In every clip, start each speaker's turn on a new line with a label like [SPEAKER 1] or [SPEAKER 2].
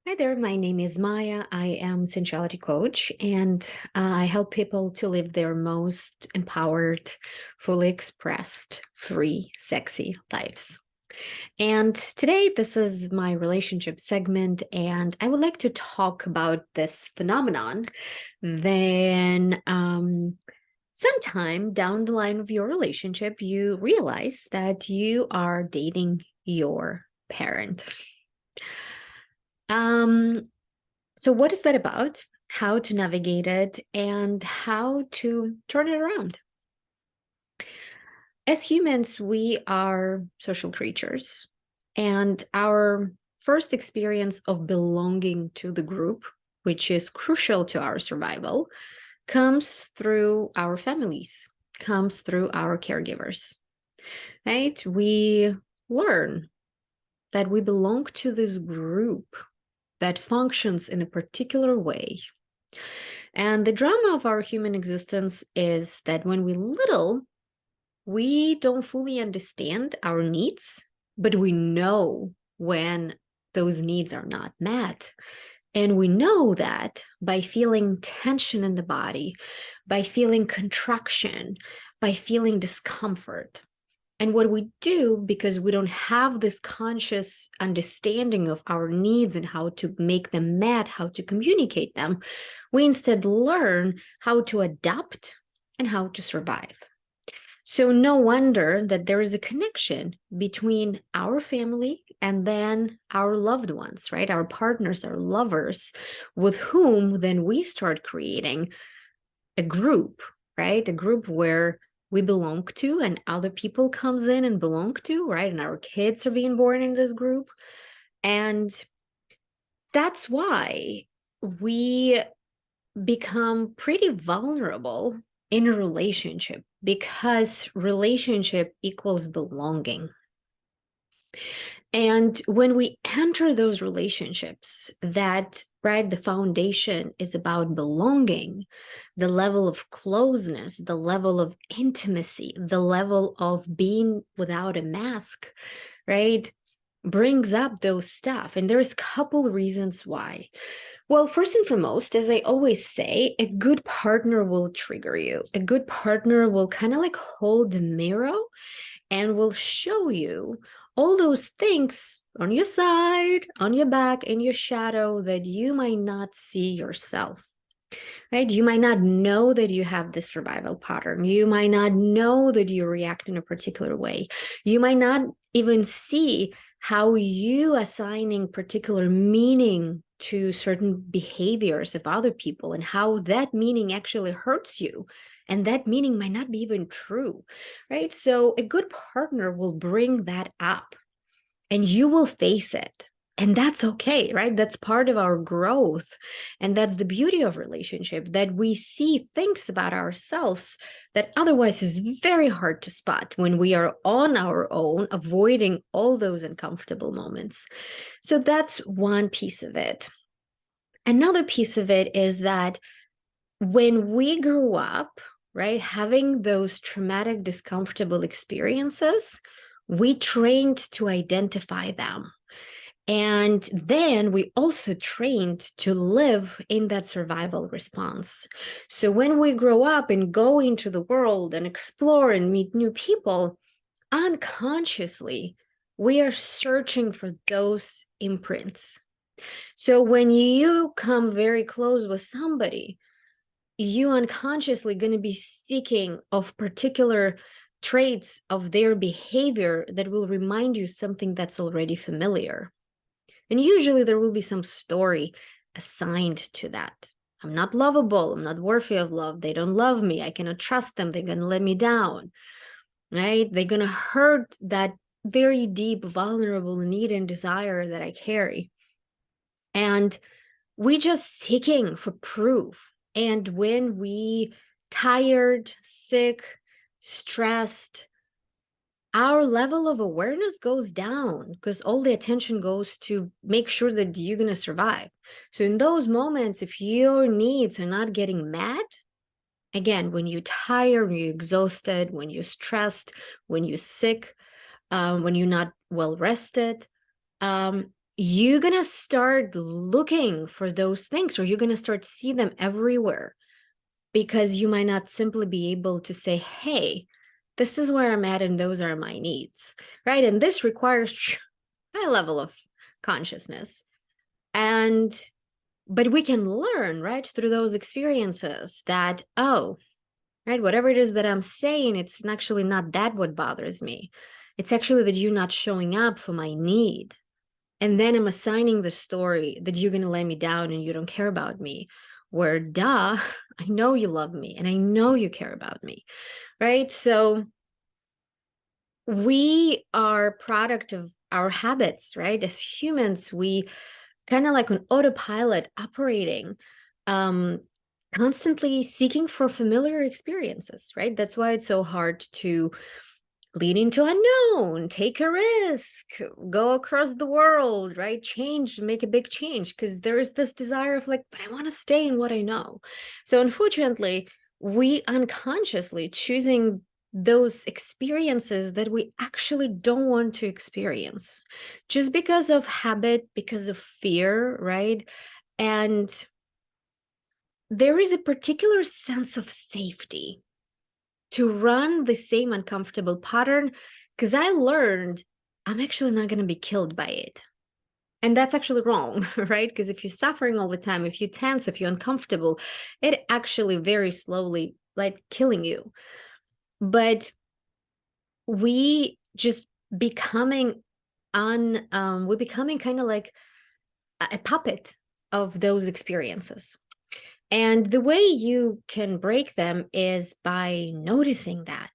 [SPEAKER 1] Hi there, my name is Maya. I am sensuality coach and I help people to live their most empowered, fully expressed, free, sexy lives. And today, this is my relationship segment, and I would like to talk about this phenomenon. Then, sometime down the line of your relationship, you realize that you are dating your parent. Um, So, what is that about? How to navigate it and how to turn it around? As humans, we are social creatures, and our first experience of belonging to the group, which is crucial to our survival, comes through our families, comes through our caregivers, right? We learn that we belong to this group that functions in a particular way. And the drama of our human existence is that when we're little, we don't fully understand our needs, but we know when those needs are not met. And we know that by feeling tension in the body, by feeling contraction, by feeling discomfort. And what we do, because we don't have this conscious understanding of our needs and how to make them met, how to communicate them, we instead learn how to adapt and how to survive. So, no wonder that there is a connection between our family and then our loved ones, right? Our partners, our lovers, with whom then we start creating a group, right? A group where we belong to and other people comes in and belong to, right? And our kids are being born in this group. And that's why we become pretty vulnerable in a relationship because relationship equals belonging. And when we enter those relationships, that, right, the foundation is about belonging, the level of closeness, the level of intimacy, the level of being without a mask, right, brings up those stuff. And there's a couple reasons why. Well, first and foremost, as I always say, a good partner will trigger you. A good partner will kind of like hold the mirror and will show you all those things on your side, on your back, in your shadow that you might not see yourself. Right? You might not know that you have this survival pattern. You might not know that you react in a particular way. You might not even see how you assigning particular meaning to certain behaviors of other people and how that meaning actually hurts you. And that meaning might not be even true, right? So a good partner will bring that up and you will face it. And that's okay, right? That's part of our growth. And that's the beauty of relationship, that we see things about ourselves that otherwise is very hard to spot when we are on our own, avoiding all those uncomfortable moments. So that's one piece of it. Another piece of it is that when we grew up, right, having those traumatic, discomfortable experiences, we trained to identify them. And then we also trained to live in that survival response. So when we grow up and go into the world and explore and meet new people, unconsciously, we are searching for those imprints. So when you come very close with somebody, you unconsciously going to be seeking of particular traits of their behavior that will remind you something that's already familiar. And usually there will be some story assigned to that. I'm not lovable. I'm not worthy of love. They don't love me. I cannot trust them. They're going to let me down, right? They're going to hurt that very deep, vulnerable need and desire that I carry. And we just seeking for proof. And when we tired, sick, stressed, our level of awareness goes down because all the attention goes to make sure that you're going to survive. So in those moments, if your needs are not getting met, again, when you're tired, when you're exhausted, when you're stressed, when you're sick, when you're not well rested, you're going to start looking for those things, or you're going to start see them everywhere, because you might not simply be able to say, hey, this is where I'm at and those are my needs, right? And this requires high level of consciousness. And but we can learn, right, through those experiences that, oh, right, whatever it is that I'm saying, it's actually not that what bothers me. It's actually that you're not showing up for my need. And then I'm assigning the story that you're going to let me down and you don't care about me. Where, duh, I know you love me and I know you care about me, right? So we are product of our habits, right? As humans, we kind of like on autopilot operating, um, constantly seeking for familiar experiences, right? That's why it's so hard to lean into unknown, take a risk, go across the world, right? Change, make a big change, because there is this desire of like, but I want to stay in what I know. So unfortunately, we unconsciously choosing those experiences that we actually don't want to experience just because of habit, because of fear, right? And there is a particular sense of safety to run the same uncomfortable pattern, because I learned I'm actually not going to be killed by it. And that's actually wrong, right? Because if you're suffering all the time, if you tense, if you're uncomfortable, it actually very slowly like killing you. But we just becoming we're becoming kind of like a puppet of those experiences. And the way you can break them is by noticing that,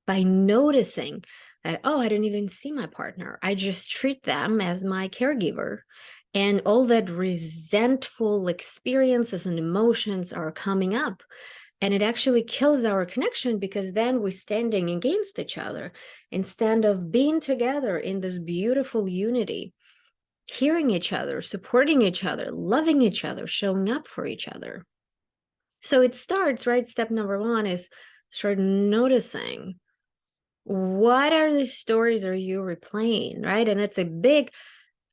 [SPEAKER 1] oh, I don't even see my partner. I just treat them as my caregiver. And all that resentful experiences and emotions are coming up. And it actually kills our connection, because then we're standing against each other instead of being together in this beautiful unity, hearing each other, supporting each other, loving each other, showing up for each other. So it starts, right? Step number one is start noticing, what are the stories are you replaying, right? And it's a big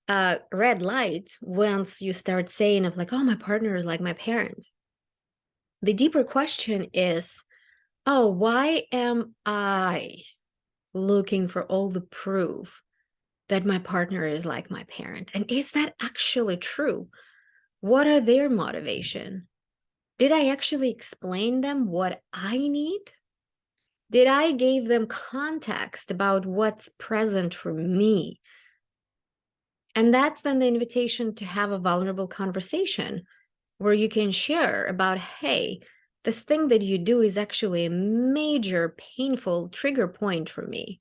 [SPEAKER 1] red light once you start saying of like, oh, my partner is like my parent. The deeper question is, oh, why am I looking for all the proof that my partner is like my parent? And is that actually true? What are their motivation? Did I actually explain them what I need? Did I give them context about what's present for me? And that's then the invitation to have a vulnerable conversation where you can share about, hey, this thing that you do is actually a major painful trigger point for me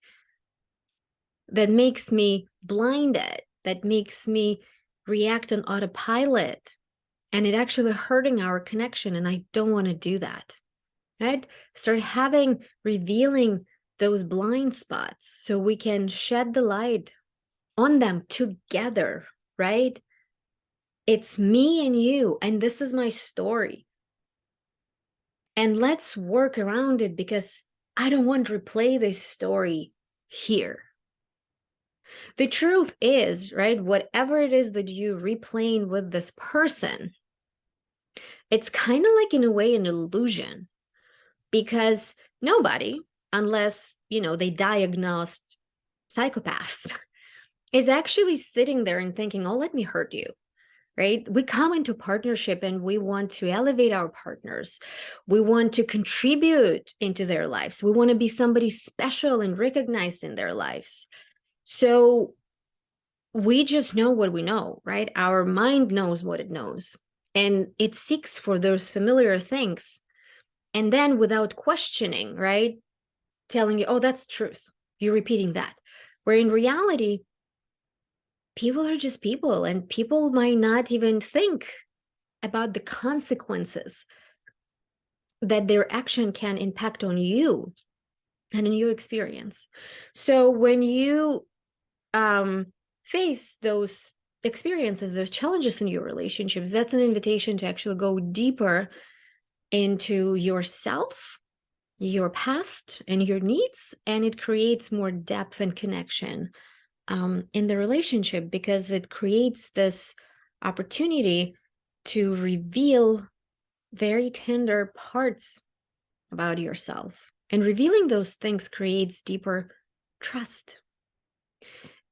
[SPEAKER 1] that makes me blinded, that makes me react on autopilot, and it actually hurting our connection. And I don't want to do that, right? Start revealing those blind spots so we can shed the light on them together, right? It's me and you, and this is my story. And let's work around it, because I don't want to replay this story here. The truth is, right, whatever it is that you replaying with this person, it's kind of like in a way an illusion, because nobody, unless, they diagnosed psychopaths, is actually sitting there and thinking, oh, let me hurt you. Right? We come into partnership and we want to elevate our partners. We want to contribute into their lives. We want to be somebody special and recognized in their lives. So we just know what we know, right? Our mind knows what it knows, and it seeks for those familiar things. And then without questioning, right? Telling you, oh, that's truth. You're repeating that. Where in reality, people are just people, and people might not even think about the consequences that their action can impact on you and in your experience. So when you face those experiences, those challenges in your relationships, that's an invitation to actually go deeper into yourself, your past, and your needs, and it creates more depth and connection in the relationship, because it creates this opportunity to reveal very tender parts about yourself. And revealing those things creates deeper trust.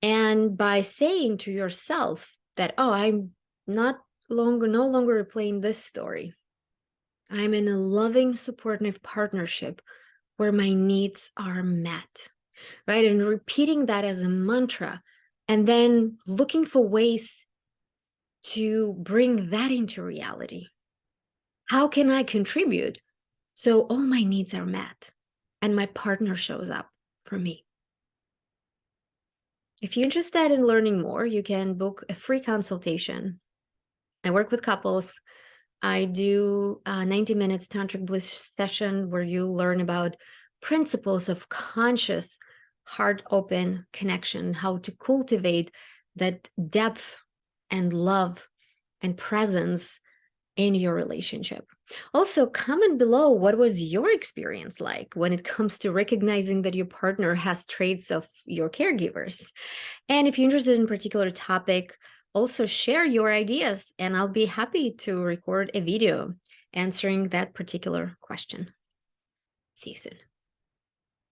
[SPEAKER 1] And by saying to yourself that, oh, I'm no longer replaying this story. I'm in a loving, supportive partnership where my needs are met, right? And repeating that as a mantra, and then looking for ways to bring that into reality. How can I contribute so all my needs are met and my partner shows up for me? If you're interested in learning more, you can book a free consultation. I work with couples. I do a 90 minutes tantric bliss session where you learn about principles of conscious, heart open connection, how to cultivate that depth and love and presence in your relationship. Also, comment below, what was your experience like when it comes to recognizing that your partner has traits of your caregivers? And if you're interested in a particular topic, also share your ideas, and I'll be happy to record a video answering that particular question. See you soon.